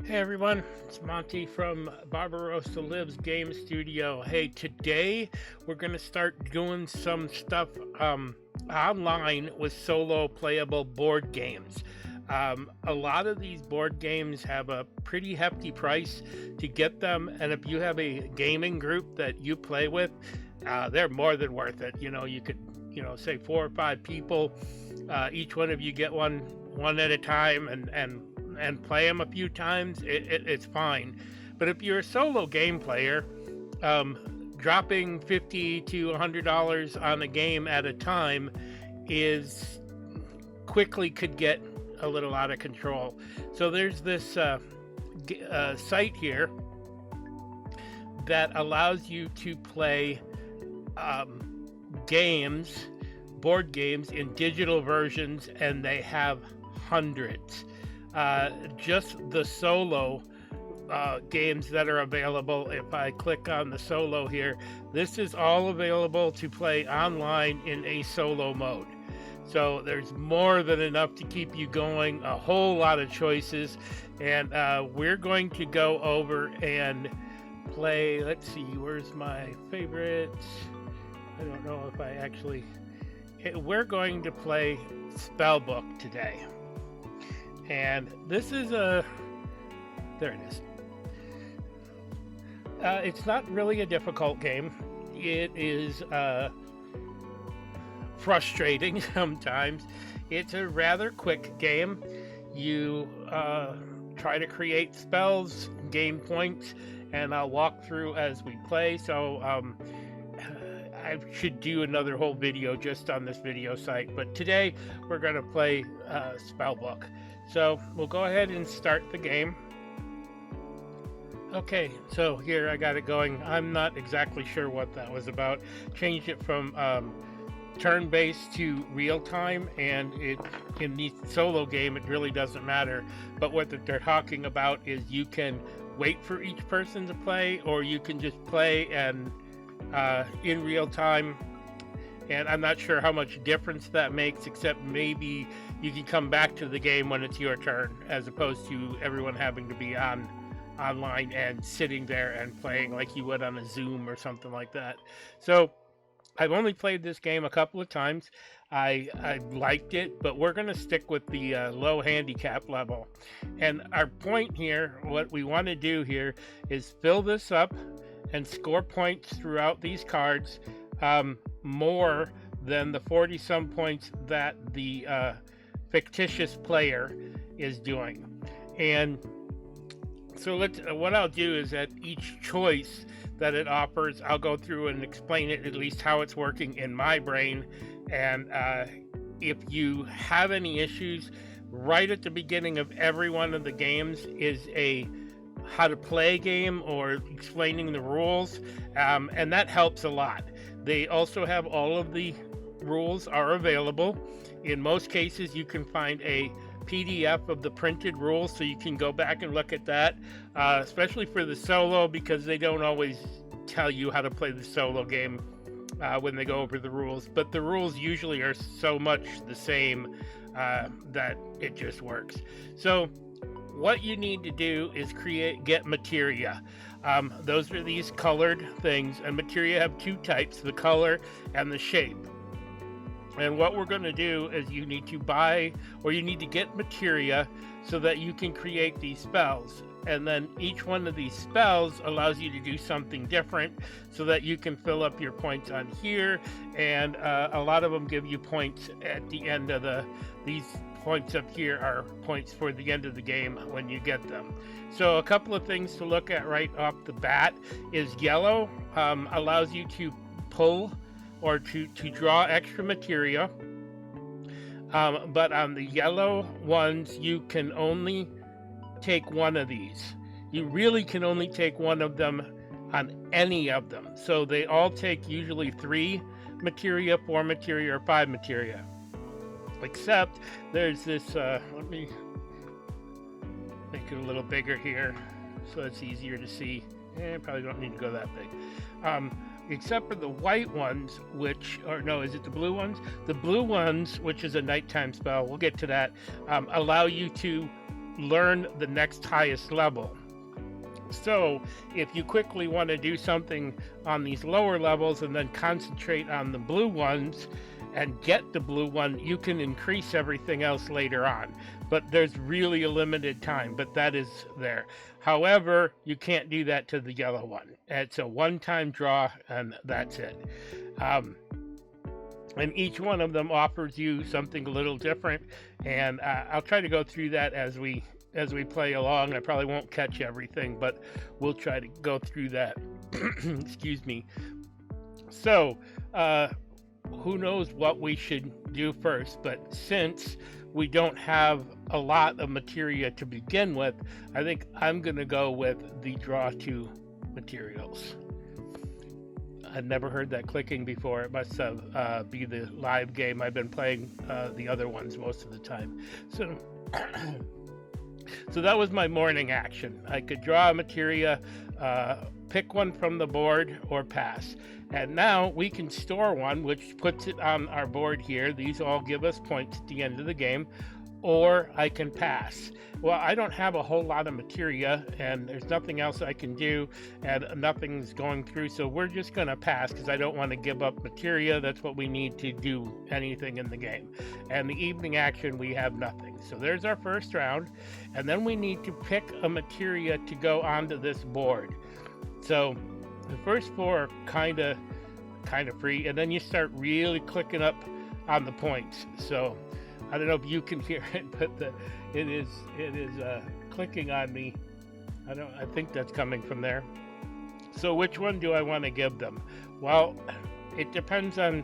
Hey everyone, it's Monty from Barbarossa Lives Game Studio. Hey, today we're going to start doing some stuff online with solo playable board games. A lot of these board games have a pretty hefty price to get them, and if you have a gaming group that you play with, they're more than worth it. You could, say 4 or 5 people, each one of you get one at a time, and play them a few times, it's fine. But if you're a solo game player, dropping $50 to $100 on a game at a time is quickly could get a little out of control. So there's this site here that allows you to play games, board games in digital versions, and they have hundreds. Just the solo games that are available. If I click on the solo here, this is all available to play online in a solo mode. So there's more than enough to keep you going, a whole lot of choices. And we're going to go over and play, let's see, where's my favorites? I don't know if I actually, we're going to play Spellbook today. And this is there it is. It's not really a difficult game. It is frustrating sometimes. It's a rather quick game. You try to create spells, gain points, and I'll walk through as we play. So I should do another whole video just on this video site, but today we're going to play Spellbook. So we'll go ahead and start the game. Okay, so here I got it going. I'm not exactly sure what that was about. Changed it from turn-based to real-time, and in the solo game it really doesn't matter. But what they're talking about is you can wait for each person to play, or you can just play and in real time. And I'm not sure how much difference that makes, except maybe you can come back to the game when it's your turn, as opposed to everyone having to be online and sitting there and playing like you would on a Zoom or something like that. So I've only played this game a couple of times. I liked it, but we're going to stick with the low handicap level. And our point here, what we want to do here, is fill this up and score points throughout these cards, more than the 40-some points that the fictitious player is doing. And so what I'll do is at each choice that it offers, I'll go through and explain it, at least how it's working in my brain. And if you have any issues, right at the beginning of every one of the games is a how to play game or explaining the rules, and that helps a lot. They also have all of the rules are available. In most cases you can find a PDF of the printed rules, so you can go back and look at that, especially for the solo, because they don't always tell you how to play the solo game when they go over the rules, but the rules usually are so much the same that it just works. So what you need to do is get Materia. Those are these colored things, and Materia have two types, the color and the shape. And what we're going to do is you need to buy, or you need to get Materia so that you can create these spells. And then each one of these spells allows you to do something different so that you can fill up your points on here. And a lot of them give you points at the end of these points up here are points for the end of the game when you get them. So a couple of things to look at right off the bat is yellow allows you to pull or to draw extra Materia, but on the yellow ones you can only take one of these. You really can only take one of them on any of them. So they all take usually 3 Materia, 4 Materia, or 5 Materia. Except there's this, let me make it a little bigger here so it's easier to see. Probably don't need to go that big. Except for the white ones, is it the blue ones? The blue ones, which is a nighttime spell, we'll get to that, allow you to learn the next highest level. So if you quickly want to do something on these lower levels and then concentrate on the blue ones and get the blue one, you can increase everything else later on. But there's really a limited time, but that is there. However, you can't do that to the yellow one. It's a one-time draw, and that's it. And each one of them offers you something a little different, and I'll try to go through that as we play along. I probably won't catch everything, but we'll try to go through that. Excuse me. So, who knows what we should do first, but since we don't have a lot of materia to begin with, I think I'm going to go with the draw 2 materials. I've never heard that clicking before. It must have be the live game. I've been playing the other ones most of the time. So so that was my morning action. I could draw a materia, pick one from the board, or pass. And now we can store one, which puts it on our board here. These all give us points at the end of the game. Or I can pass. Well, I don't have a whole lot of materia, and there's nothing else I can do, and nothing's going through, so we're just going to pass because I don't want to give up materia. That's what we need to do anything in the game. And the evening action, we have nothing. So there's our first round, and then we need to pick a materia to go onto this board. So the first 4 are kind of free, and then you start really clicking up on the points. So I don't know if you can hear it, but it is clicking on me. I think that's coming from there. So which one do I want to give them? Well, it depends on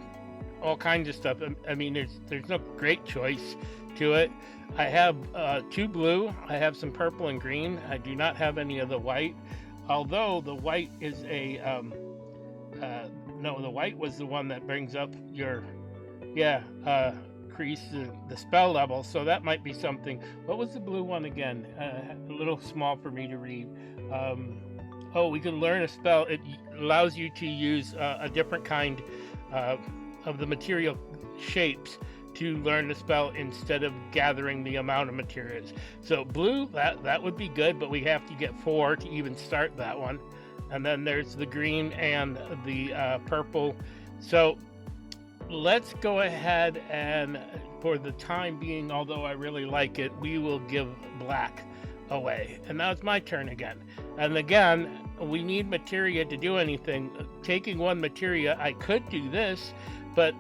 all kinds of stuff. I mean, there's no great choice to it. I have 2 blue. I have some purple and green. I do not have any of the white. Although the white is no, the white was the one that brings up your increase the spell level, so that might be something. What was the blue one again? A little small for me to read. We can learn a spell. It allows you to use a different kind of the material shapes to learn the spell instead of gathering the amount of materials. So blue, that would be good, but we have to get 4 to even start that one. And then there's the green and the purple. So let's go ahead and, for the time being, although I really like it, we will give black away. And now it's my turn again. And again, we need materia to do anything. Taking 1 materia, I could do this, but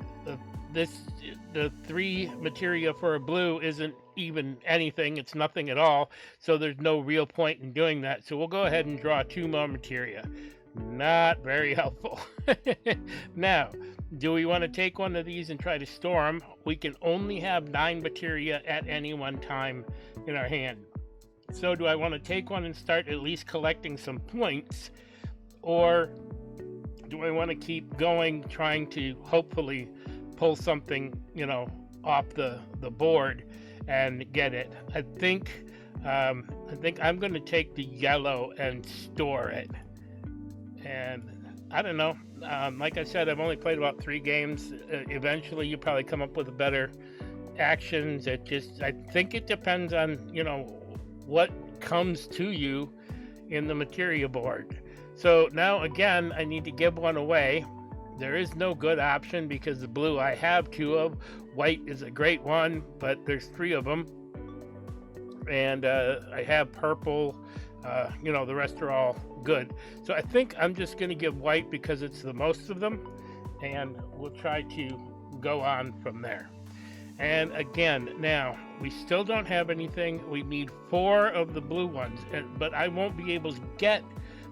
the 3 materia for a blue isn't even anything. It's nothing at all. So there's no real point in doing that. So we'll go ahead and draw 2 more materia. Not very helpful. Now, do we want to take one of these and try to store them? We can only have 9 materia at any one time in our hand. So do I want to take one and start at least collecting some points? Or do I want to keep going, trying to hopefully pull something, off the board and get it? I think I'm going to take the yellow and store it. And I don't know. Like I said, I've only played about 3 games. Eventually, you probably come up with better actions. I think it depends on, what comes to you in the materia board. So now, again, I need to give one away. There is no good option because the blue I have 2 of. White is a great one, but there's 3 of them. And I have purple. The rest are all good. So I think I'm just going to give white because it's the most of them, and we'll try to go on from there. And again, now we still don't have anything. We need 4 of the blue ones, but I won't be able to get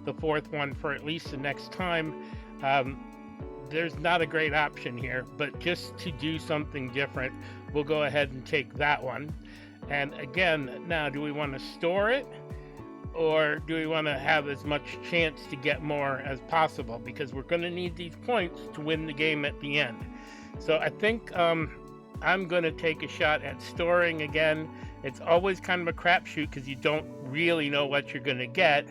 the 4th one for at least the next time. There's not a great option here, but just to do something different, we'll go ahead and take that one. And again, now, do we want to store it? Or do we want to have as much chance to get more as possible? Because we're going to need these points to win the game at the end. So I think I'm going to take a shot at storing again. It's always kind of a crapshoot because you don't really know what you're going to get.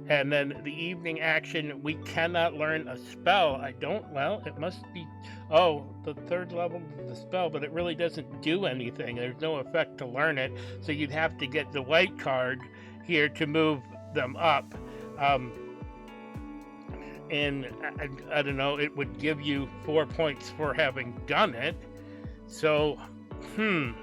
And then the evening action, we cannot learn a spell. It must be oh, the third level of the spell, but it really doesn't do anything. There's no effect to learn it, so you'd have to get the white card here to move them up. Um, and I don't know, it would give you 4 points for having done it. So, do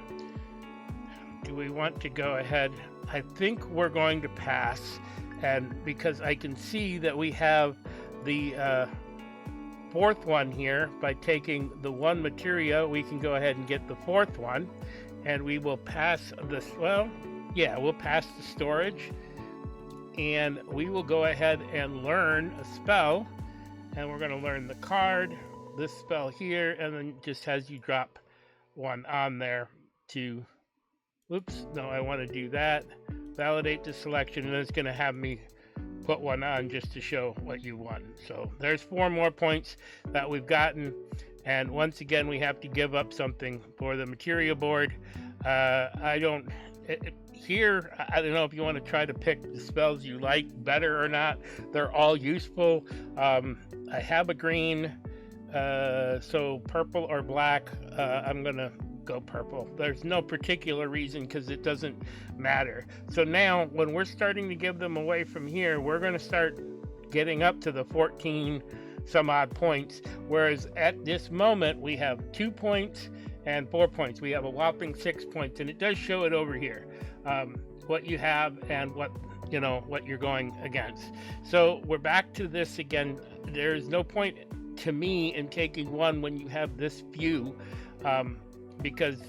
we want to go ahead? I think we're going to pass, and because I can see that we have the fourth one here, by taking the one materia, we can go ahead and get the fourth one, and we will pass this. Well, yeah, we'll pass the storage, and we will go ahead and learn a spell, and we're going to learn the card, this spell here, and then just has you drop one on there to, oops, no, I want to do that, validate the selection, and it's going to have me put one on just to show what you won. So there's 4 more points that we've gotten, and once again we have to give up something for the materia board. I don't know if you want to try to pick the spells you like better or not. They're all useful. I have a green, so purple or black. I'm gonna go purple. There's no particular reason, because it doesn't matter. So now when we're starting to give them away from here, we're going to start getting up to the 14 some odd points, whereas at this moment we have 2 points and 4 points. We have a whopping 6 points, and it does show it over here, what you have and what you're going against. So we're back to this again. There's no point to me in taking one when you have this few, because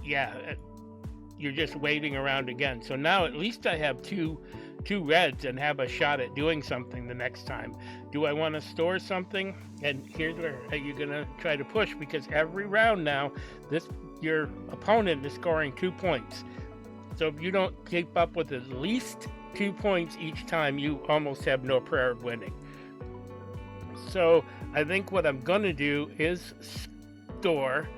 you're just waiting around again. So now at least I have two reds and have a shot at doing something the next time. Do I want to store something? And here's where you're gonna try to push, because every round now your opponent is scoring 2 points. So if you don't keep up with at least 2 points each time, you almost have no prayer of winning. So I think what I'm gonna do is store.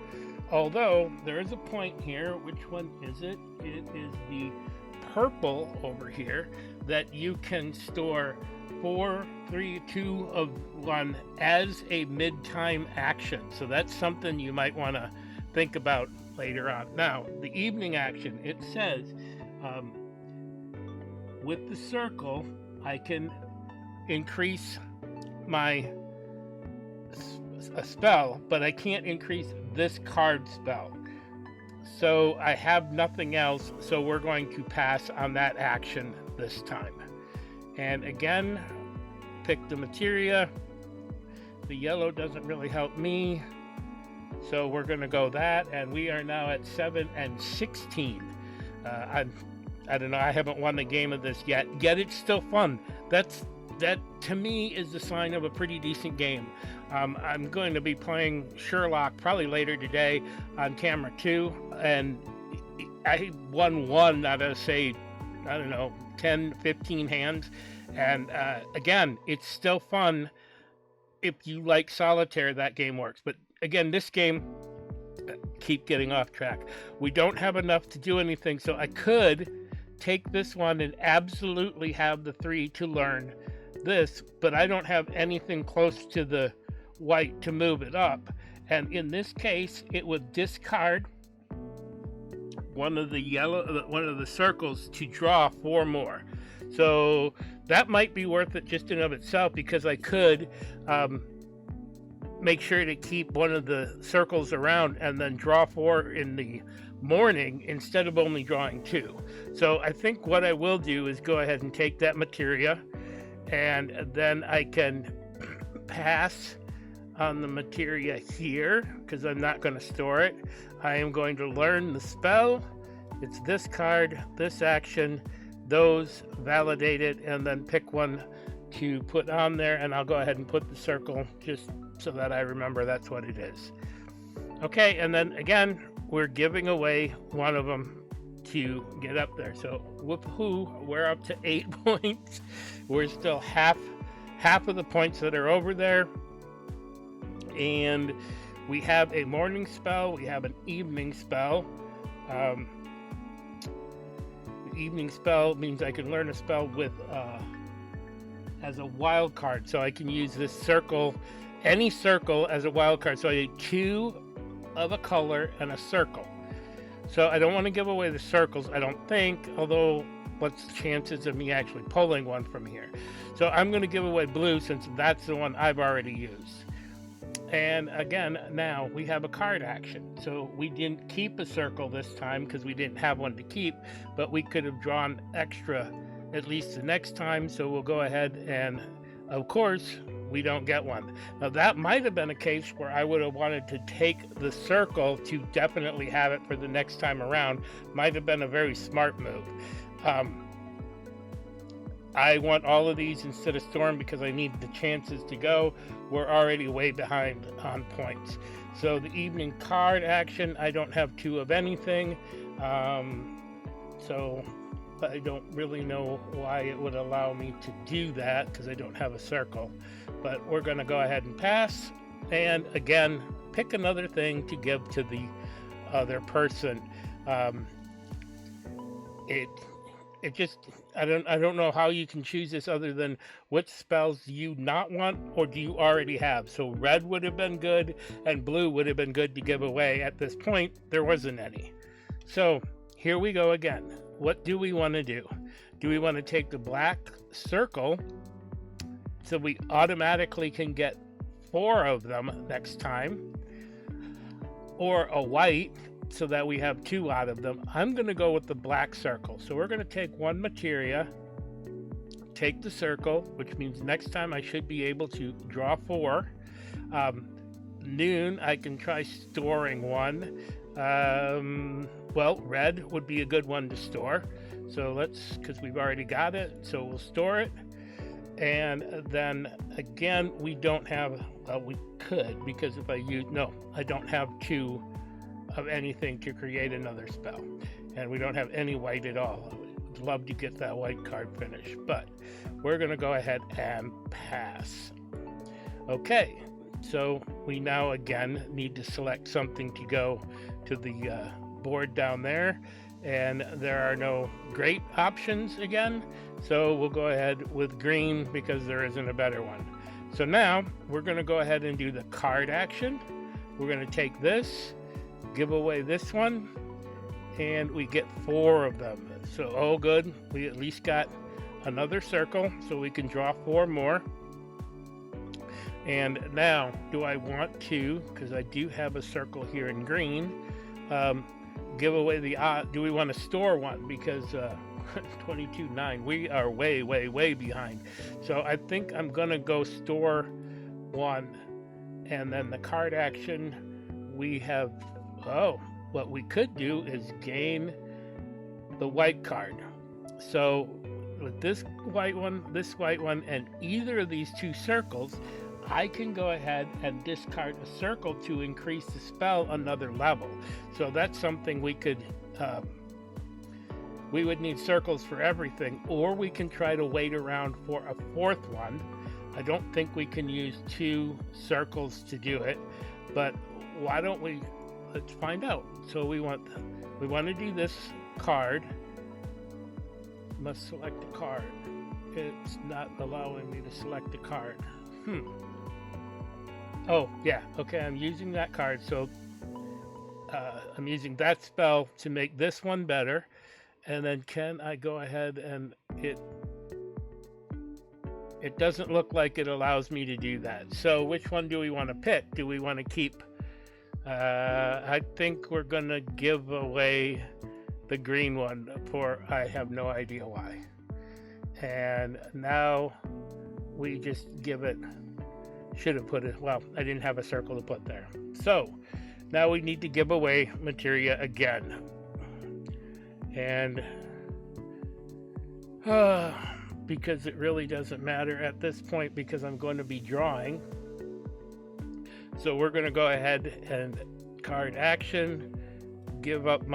Although there is a point here, which one is it? It is the purple over here, that you can store 4, 3, 2 of 1 as a mid-time action. So that's something you might want to think about later on. Now, the evening action, it says with the circle, I can increase my a spell, but I can't increase this card spell. So I have nothing else, so we're going to pass on that action this time. And again, pick the materia. The yellow doesn't really help me, so we're going to go that, and we are now at 7 and 16. I don't know, I haven't won a game of this yet it's still fun. That to me is the sign of a pretty decent game. I'm going to be playing Sherlock probably later today on camera 2, and I won one out of, say, I don't know, 10, 15 hands. And again, it's still fun. If you like solitaire, that game works. But again, this game, keep getting off track. We don't have enough to do anything, so I could take this one and absolutely have the 3 to learn this, but I don't have anything close to the white to move it up. And in this case, it would discard one of the circles to draw 4 more. So that might be worth it just in of itself, because I could make sure to keep one of the circles around and then draw 4 in the morning instead of only drawing 2. So I think what I will do is go ahead and take that materia, and then I can pass on the materia here, because I'm not going to store it. I am going to learn the spell. It's this card, this action, those, validate it, and then pick one to put on there, and I'll go ahead and put the circle just so that I remember that's what it is. Okay, and then again, we're giving away one of them to get up there. So whoop-hoo, we're up to 8 points. We're still half of the points that are over there. And we have a morning spell, we have an evening spell. The evening spell means I can learn a spell with as a wild card, so I can use this circle any circle as a wild card. So I need 2 of a color and a circle. So I don't want to give away the circles, I don't think, although what's the chances of me actually pulling one from here? So I'm going to give away blue since that's the one I've already used. And again, now we have a card action. So we didn't keep a circle this time because we didn't have one to keep, but we could have drawn extra at least the next time. So we'll go ahead and, of course, we don't get one. Now that might have been a case where I would have wanted to take the circle to definitely have it for the next time around. Might have been a very smart move. I want all of these instead of Storm because I need the chances to go. We're already way behind on points. So the evening card action, I don't have 2 of anything. So I don't really know why it would allow me to do that because I don't have a circle. But we're going to go ahead and pass. And again, pick another thing to give to the other person. It just, I don't know how you can choose this other than which spells do you not want or do you already have. So red would have been good and blue would have been good to give away. At this point, there wasn't any. So here we go again. What do we want to do? Do we want to take the black circle so we automatically can get 4 of them next time, or a white so that we have 2 out of them? I'm going to go with the black circle. So we're going to take 1 materia, take the circle, which means next time I should be able to draw 4. Noon, I can try storing 1. Well, red would be a good one to store. So let's, because we've already got it, so we'll store it. And then again, we don't have, well, we could, because if I use, no, I don't have 2 of anything to create another spell. And we don't have any white at all. I would love to get that white card finished, but we're going to go ahead and pass. Okay, so we now again need to select something to go to the board down there. And there are no great options again. So we'll go ahead with green because there isn't a better one. So now we're going to go ahead and do the card action. We're going to take this, give away this one, and we get 4 of them. So, oh good, we at least got another circle so we can draw 4 more. And now, do I want to, because I do have a circle here in green, give away the, do we want to store 1? Because 22-9, we are way behind. So I think I'm going to go store 1. And then the card action, we have, oh, what we could do is gain the white card. So with this white one, and either of these 2 circles, I can go ahead and discard a circle to increase the spell another level. So that's something we could, we would need circles for everything, or we can try to wait around for a 4th one. I don't think we can use 2 circles to do it, but why don't we, let's find out. So we want to do this card. Must select a card. It's not allowing me to select a card. Oh, yeah. Okay, I'm using that card. So I'm using that spell to make this one better. And then can I go ahead and it doesn't look like it allows me to do that. So which one do we want to pick? Do we want to keep? I think we're going to give away the green one for I have no idea why. And now we just give it, should have put it, well, I didn't have a circle to put there. So now we need to give away Materia again. And because it really doesn't matter at this point because I'm going to be drawing. So we're going to go ahead and card action, give up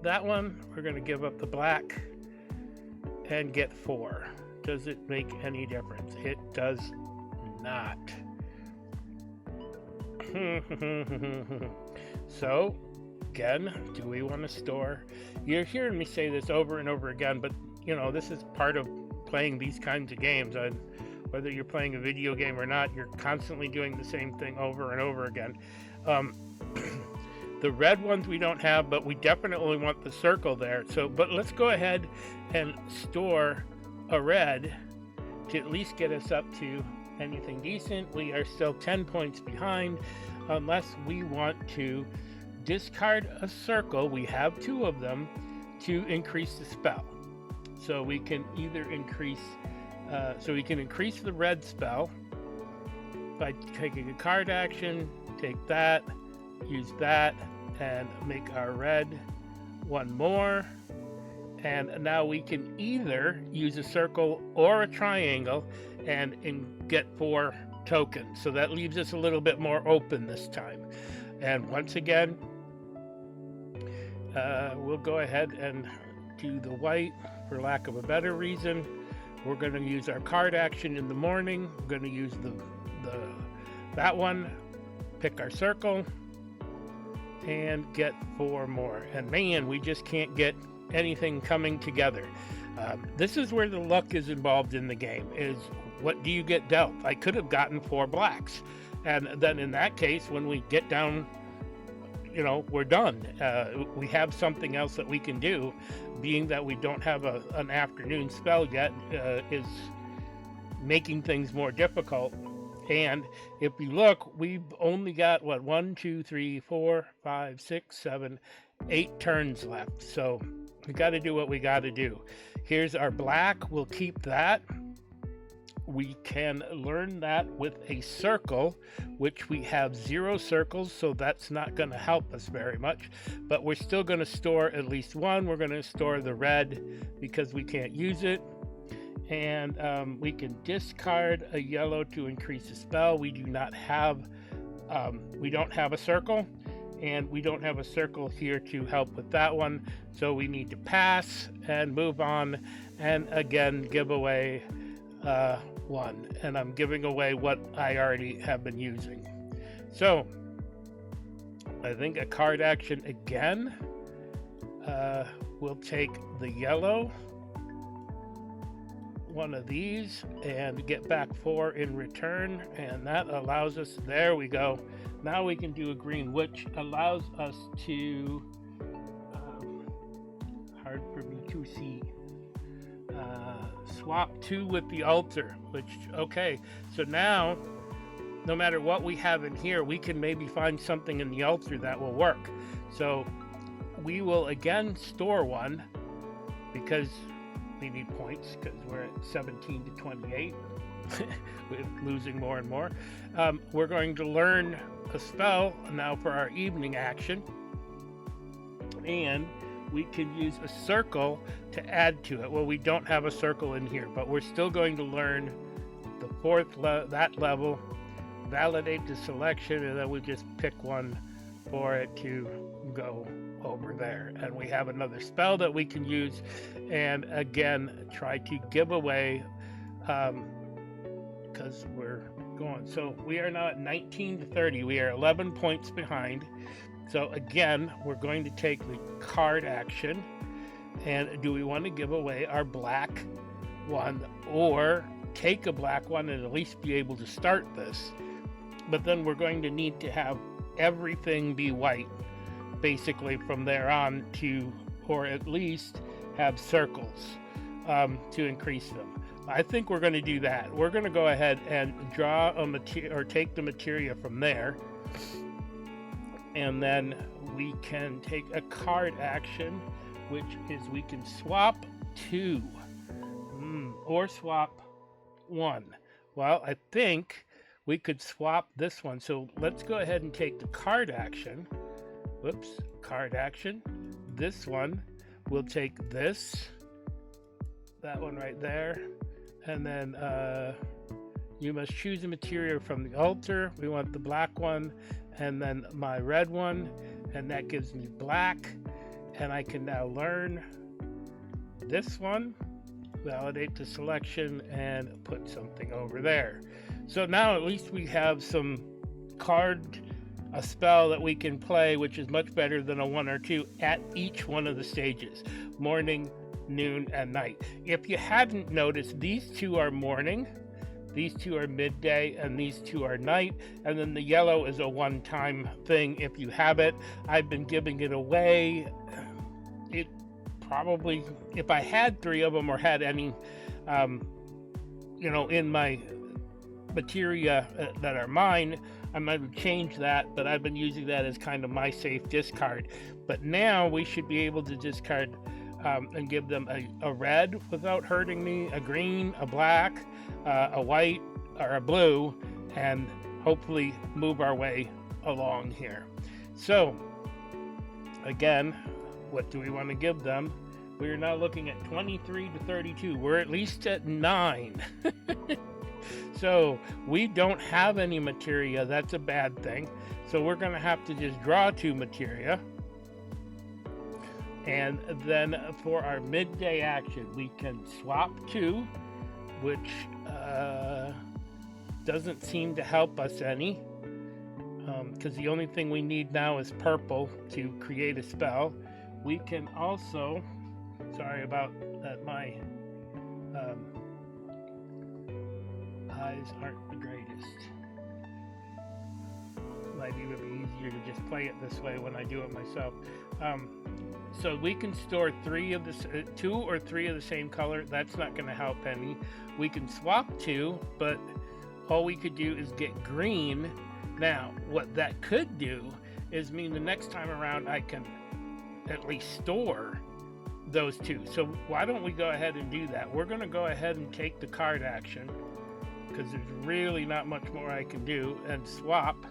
that one. We're going to give up the black and get 4. Does it make any difference? It does not. So again, do we want to store? You're hearing me say this over and over again, but you know, this is part of playing these kinds of games. I whether you're playing a video game or not, you're constantly doing the same thing over and over again. Um, the red ones we don't have, but we definitely want the circle there. So, but let's go ahead and store a red to at least get us up to anything decent. We are still 10 points behind unless we want to discard a circle. We have 2 of them to increase the spell. So we can either increase the red spell by taking a card action, take that, use that, and make our red 1 more. And now we can either use a circle or a triangle and get 4 tokens. So that leaves us a little bit more open this time. And once again, we'll go ahead and do the white for lack of a better reason. We're going to use our card action in the morning. We're going to use that one, pick our circle, and get 4 more. And man, we just can't get anything coming together. This is where the luck is involved in the game, is what do you get dealt? I could have gotten 4 blacks, and then in that case, when we get down, we're done. We have something else that we can do. Being that we don't have an afternoon spell yet is making things more difficult. And if you look, we've only got 1, 2, 3, 4, 5, 6, 7, 8 turns left. So we got to do what we got to do. Here's our black. We'll keep that. We can learn that with a circle, which we have 0 circles, so that's not going to help us very much. But we're still going to store at least 1. We're going to store the red because we can't use it. And we can discard a yellow to increase the spell. We don't have a circle, and we don't have a circle here to help with that one. So we need to pass and move on, and again give away 1. And I'm giving away what I already have been using. So I think a card action again. We'll take the yellow, one of these, and get back 4 in return, and that allows us, there we go, now we can do a green, which allows us to hard for me to see, swap 2 with the altar, which, okay, so now no matter what we have in here, we can maybe find something in the altar that will work. So we will again store 1 because we need points, because we're at 17 to 28. We're losing more and more. We're going to learn a spell now for our evening action, and we can use a circle to add to it. Well, we don't have a circle in here, but we're still going to learn the 4th that level, validate the selection, and then we just pick 1 for it to go over there. And we have another spell that we can use, and again try to give away because we're going. So we are now at 19 to 30. We are 11 points behind. So again, we're going to take the card action, and do we want to give away our black one, or take a black one and at least be able to start this? But then we're going to need to have everything be white basically from there on, to, or at least have circles to increase them. I think we're going to do that. We're going to go ahead and draw a materia, or take the materia from there, and then we can take a card action, which is we can swap 2 or swap 1. Well, I think we could swap this one. So let's go ahead and take the card action. Whoops, card action. This one, we'll take this, that one right there, and then you must choose a materia from the altar. We want the black one, and then my red one, and that gives me black. And I can now learn this one, validate the selection, and put something over there. So now at least we have some a spell that we can play, which is much better than a 1 or 2 at each one of the stages, morning, noon, and night. If you hadn't noticed, these 2 are morning, These two are midday and these two are night. And then the yellow is a one-time thing if you have it. I've been giving it away. It probably, if I had 3 of them or had any, in my materia that are mine, I might have changed that, but I've been using that as kind of my safe discard. But now we should be able to discard and give them a red without hurting me, a green, a black, a white, or a blue, and hopefully move our way along here. So, again, what do we want to give them? We're now looking at 23 to 32. We're at least at 9. So we don't have any materia. That's a bad thing. So we're going to have to just draw 2 materia. And then for our midday action, we can swap 2, which doesn't seem to help us any. Because the only thing we need now is purple to create a spell. We can also, sorry about that, my eyes aren't the greatest. Might even be easier to just play it this way when I do it myself. So we can store 2 or 3 of the same color. That's not going to help any. We can swap 2, but all we could do is get green. Now, what that could do is mean the next time around I can at least store those 2. So why don't we go ahead and do that? We're going to go ahead and take the card action, because there's really not much more I can do, and swap.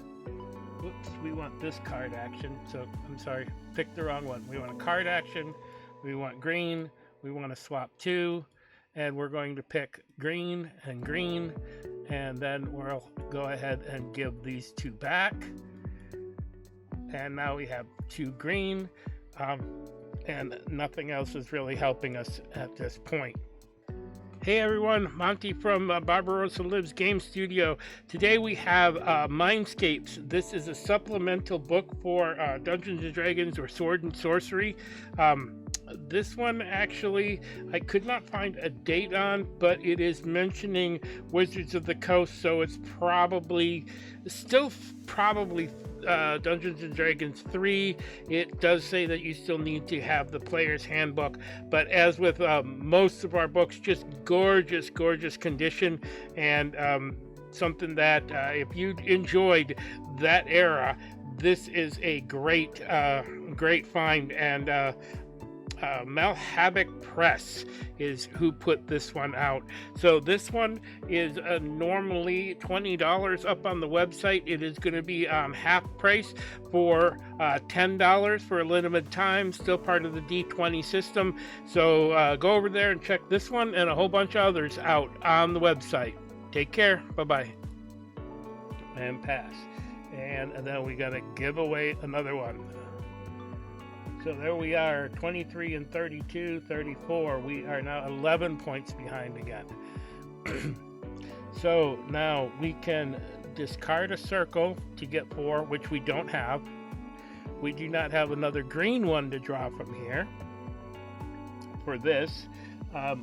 Whoops, we want this card action. So I'm sorry, picked the wrong one. We want a card action. We want green. We want to swap 2, and we're going to pick green, and then we'll go ahead and give these 2 back. And now we have 2 green, and nothing else is really helping us at this point. Hey everyone, Monty from Barbarossa Lives Game Studio. Today we have Mindscapes. This is a supplemental book for Dungeons & Dragons or Sword and Sorcery. This one actually I could not find a date on, but it is mentioning Wizards of the Coast, so it's still probably Dungeons & Dragons 3. It does say that you still need to have the player's handbook, but as with most of our books, just gorgeous condition, and something that if you enjoyed that era, this is a great find. And Malhabik Press is who put this one out. So this one is normally $20 up on the website. It is going to be half price for $10 for a limited time, still part of the D20 system. So go over there and check this one and a whole bunch of others out on the website. Take care. Bye-bye. And pass. And then we got to give away another one. So there we are, 23 and 32, 34. We are now 11 points behind again. So now we can discard a circle to get 4, which we don't have. We do not have another green one to draw from here. For this,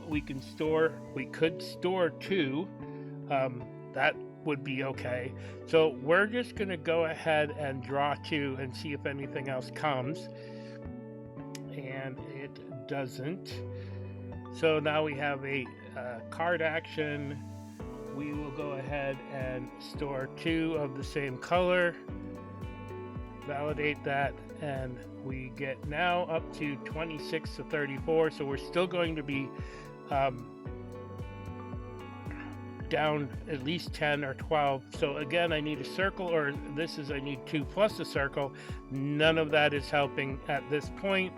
we could store 2. That would be okay. So we're just going to go ahead and draw 2 and see if anything else comes. And it doesn't. So now we have a card action. We will go ahead and store 2 of the same color, validate that, and we get now up to 26 to 34. So we're still going to be down at least 10 or 12. So again, I need a circle, or I need 2 plus a circle. None of that is helping at this point.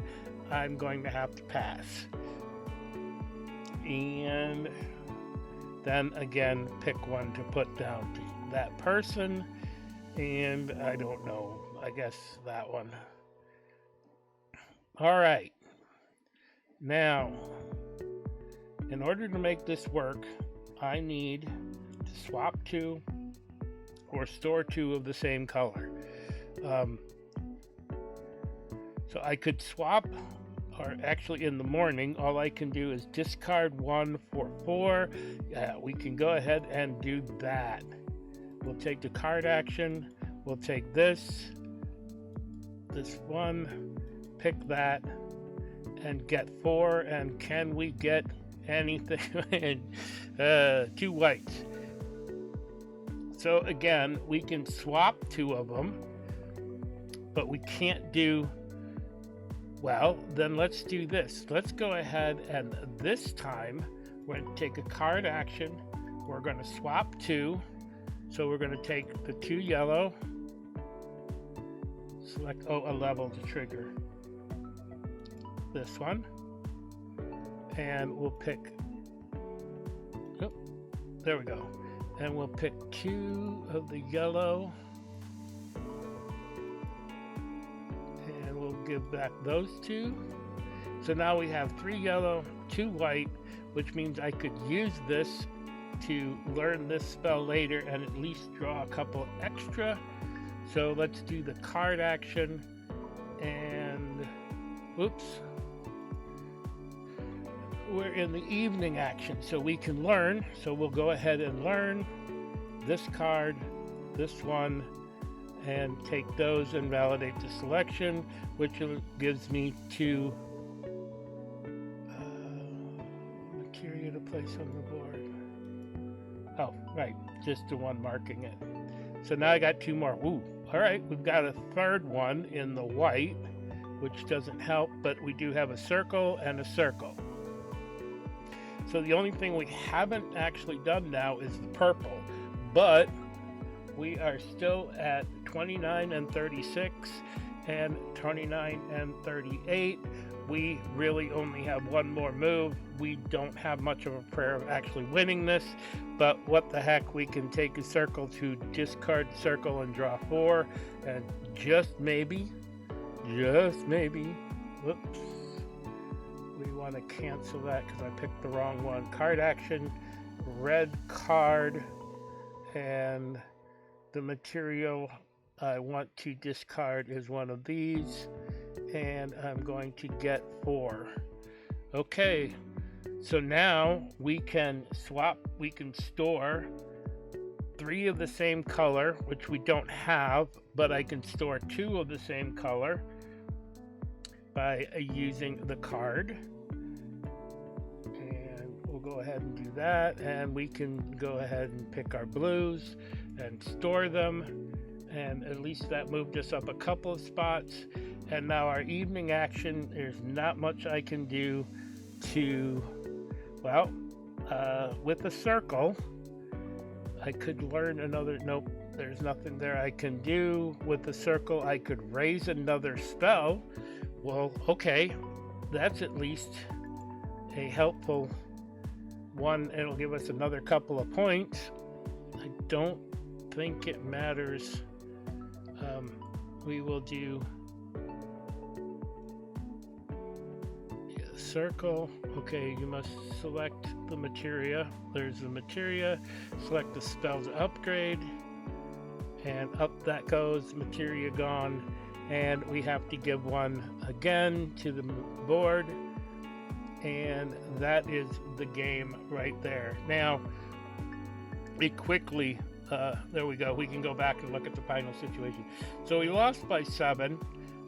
I'm going to have to pass. And then again, pick one to put down to that person. And I don't know, I guess that one. All right. Now, in order to make this work, I need to swap 2 or store 2 of the same color. So I could swap or actually in the morning, all I can do is discard 1 for 4. We can go ahead and do that. We'll take the card action. We'll take this one, pick that, and get 4. And can we get anything? 2 whites. So again, we can swap 2 of them, but we can't do. Well, then let's do this. Let's go ahead and this time we're going to take a card action. We're going to swap 2. So we're going to take the 2 yellow, select a level to trigger this one, and we'll pick, there we go, and we'll pick 2 of the yellow. Give back those 2. So now we have 3 yellow, 2 white, which means I could use this to learn this spell later and at least draw a couple extra. So let's do the card action, and oops, we're in the evening action, so we can learn. So we'll go ahead and learn this card, this one, and take those and validate the selection, which gives me 2 materia to place on the board. Oh, right, just the one marking it. So now I got 2 more. Ooh, all right, we've got a 3rd one in the white, which doesn't help, but we do have a circle and a circle. So the only thing we haven't actually done now is the purple, but we are still at 29 and 36 and 29 and 38. We really only have 1 more move. We don't have much of a prayer of actually winning this, but what the heck, we can take a circle to discard circle and draw 4, and just maybe, whoops, we want to cancel that because I picked the wrong one. Card action, red card, and the material I want to discard is one of these, and I'm going to get 4. Okay, so now we can swap, we can store 3 of the same color, which we don't have, but I can store 2 of the same color by using the card. And we'll go ahead and do that, and we can go ahead and pick our blues and store them, and at least that moved us up a couple of spots. And now our evening action, there's not much I can do to, well, with a circle I could learn another, nope, there's nothing there I can do. With the circle I could raise another spell. Well, okay, that's at least a helpful one. It'll give us another couple of points. I don't think it matters. We will do circle. Okay, you must select the materia. There's the materia. Select the spells upgrade, and up that goes. Materia gone, and we have to give 1 again to the board, and that is the game right there. Now, it quickly. There we go. We can go back and look at the final situation. So we lost by 7.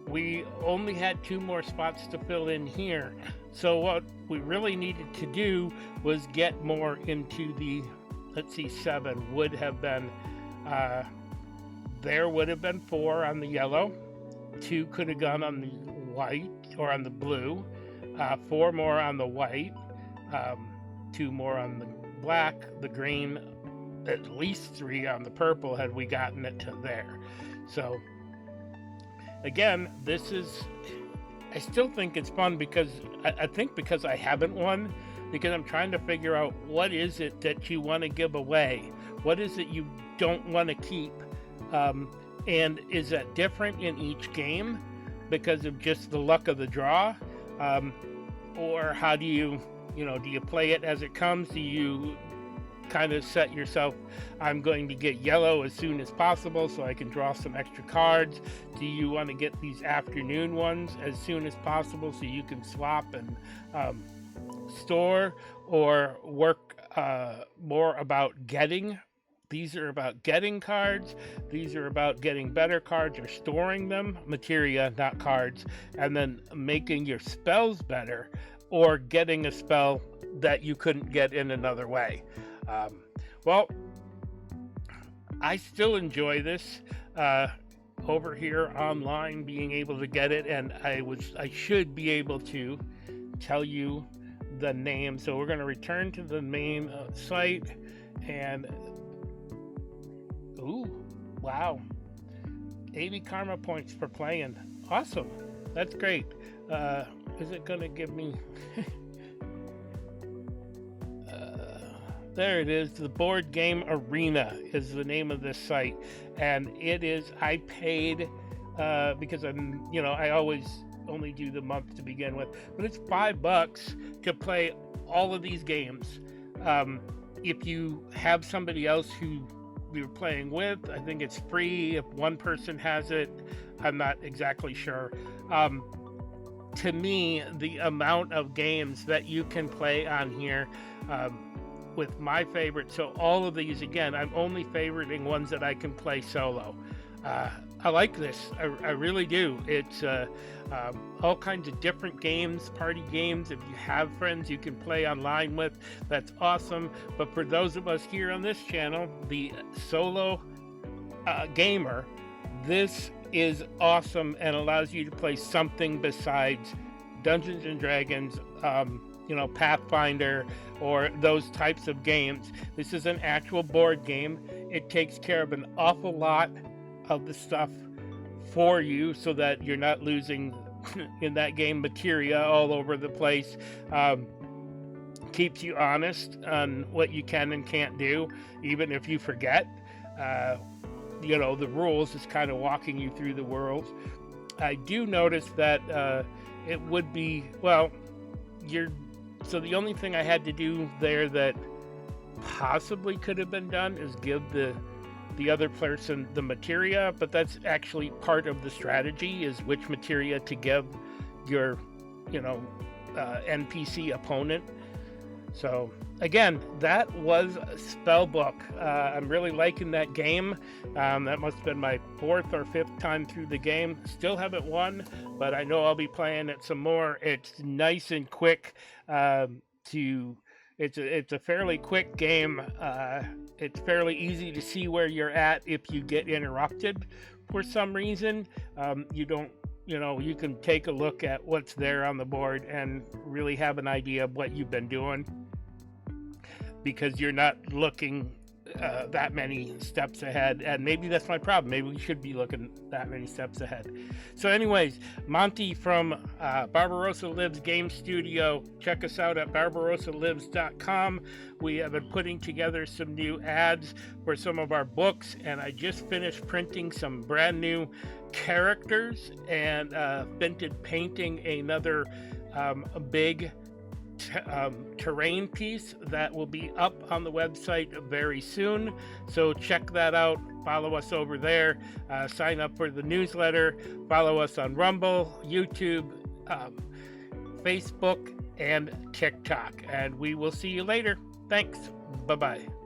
We only had 2 more spots to fill in here. So what we really needed to do was get more into the, let's see, 7 would have been, there would have been 4 on the yellow. 2 could have gone on the white or on the blue. 4 more on the white. 2 more on the black, the green, at least 3 on the purple had we gotten it to there. So again, this is, I still think it's fun because I think because I haven't won, because I'm trying to figure out what is it that you want to give away, what is it you don't want to keep, and is that different in each game because of just the luck of the draw, or how do you, do you play it as it comes? Do you kind of set yourself, I'm going to get yellow as soon as possible so I can draw some extra cards? Do you want to get these afternoon ones as soon as possible so you can swap and store, or work more about getting? These are about getting cards. These are about getting better cards or storing them, materia, not cards, and then making your spells better, or getting a spell that you couldn't get in another way. Well, I still enjoy this over here online, being able to get it, and I should be able to tell you the name. So we're going to return to the main site, and ooh, wow, 80 karma points for playing. Awesome, that's great. Is it gonna give me there it is. The Board Game Arena is the name of this site, and it is, I paid because I always only do the month to begin with, but it's $5 to play all of these games. If you have somebody else who you're playing with, I think it's free. If one person has it, I'm not exactly sure. To me, the amount of games that you can play on here, with my favorite, so all of these, again, I'm only favoriting ones that I can play solo. I like this. I really do. It's all kinds of different games, party games. If you have friends you can play online with, that's awesome. But for those of us here on this channel, the solo gamer, this is awesome and allows you to play something besides Dungeons and Dragons, Pathfinder, or those types of games. This is an actual board game. It takes care of an awful lot of the stuff for you so that you're not losing in that game materia all over the place. Keeps you honest on what you can and can't do, even if you forget. The rules is kind of walking you through the world. I do notice that it would be, so the only thing I had to do there that possibly could have been done is give the other person the materia, but that's actually part of the strategy, is which materia to give your NPC opponent. So again, that was Spellbook. I'm really liking that game. That must have been my 4th or 5th time through the game. Still haven't won, but I know I'll be playing it some more. It's nice and quick. It's a fairly quick game. It's fairly easy to see where you're at if you get interrupted for some reason. You can take a look at what's there on the board and really have an idea of what you've been doing, because you're not looking that many steps ahead, and maybe that's my problem. Maybe we should be looking that many steps ahead. So anyways, Monty from Barbarossa Lives Game Studio. Check us out at barbarossalives.com. We have been putting together some new ads for some of our books, and I just finished printing some brand new characters and finished painting another big terrain piece that will be up on the website very soon. So check that out. Follow us over there. Sign up for the newsletter. Follow us on Rumble, YouTube, Facebook, and TikTok. And we will see you later. Thanks. Bye-bye.